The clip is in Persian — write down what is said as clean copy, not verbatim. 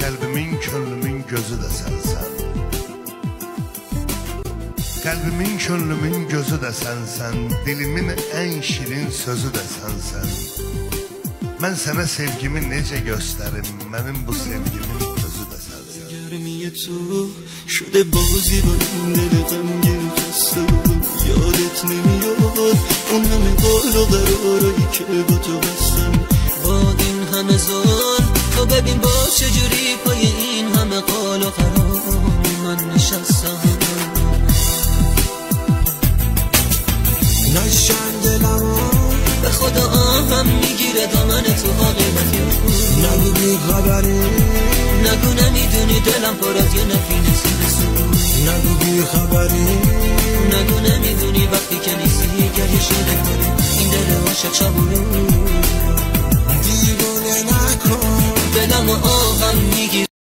Qəlbimin, könlümün gözü də sənsən. Qəlbimin, könlümün gözü də sənsən. Dilimin ən şirin sözü də sənsən. Mən sənə sevgimi necə göstərim? Mənim bu sevgimin özü də sənsən. گرمی تو شده بازی با این دل غمگین خسته بود. یادت نمیاد اون همه قول و قرارایی که با تو بستم. با این همه زال تو ببین با چجوری پای این همه قول و قرار من نشستم. نشن دلم به خدا آهم میگیره دامن تو ها قیمتی. نگو بی خبری، نگو نمیدونی دلم پر از یه نفینه سیرسو. نگو بی خبری، نگو نمیدونی وقتی که نیستی گریه شده کنه این دل عاشق چابونو. دیوانه نکن دلم آهم میگیره